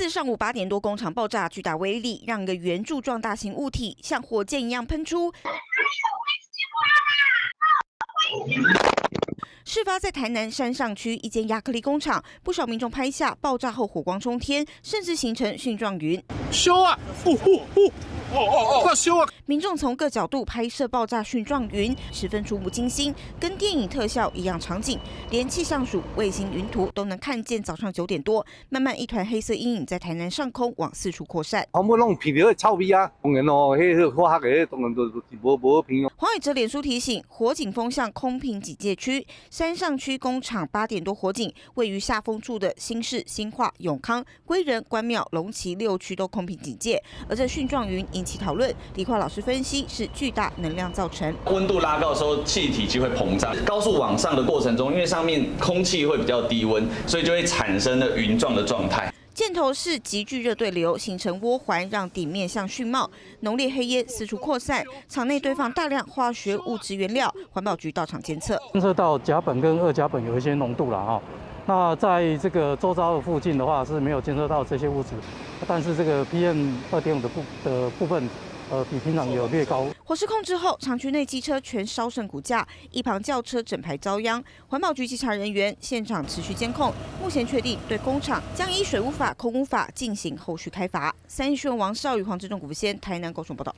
4上午8点多，工厂爆炸，巨大威力让一个圆柱状大型物体像火箭一样喷出。事发在台南山上区一间亚克力工厂，不少民众拍下爆炸后火光冲天，甚至形成蕈状云。修啊！快修啊！民众从各角度拍摄爆炸蕈状云，十分触目惊心，跟电影特效一样场景，连气象署卫星云图都能看见。早上9点多，慢慢一团黑色阴影在台南上空往四处扩散。我们弄皮条臭味啊！当然咯，迄火黑的当然都无平哦。黄伟哲脸书提醒，火警风向空屏警戒区，山上区工厂8点多火警，位于下风处的新市、新化、永康、归仁、关庙、龙崎6区都空屏警戒，而这蕈状云引起讨论。理化老师分析是巨大能量造成，温度拉高的时候，气体就会膨胀，高速往上的过程中，因为上面空气会比较低温，所以就会产生了云状的状态。箭头是急剧热对流形成涡环，让底面像熨帽，浓烈黑烟四处扩散，厂内堆放大量化学物质原料，环保局到场监测，监测到甲苯跟2甲苯有一些浓度了哈。那在这个周遭的附近的话是没有监测到这些物质，但是这个 PM2.5的部分。比平常有略高。火势控制后，厂区内机车全烧剩骨架，一旁轿车整排遭殃。环保局稽查人员现场持续监控，目前确定对工厂将依水污法、空污法进行后续开罚。3立新闻王少宇、黄志忠、古福先台南高雄报道。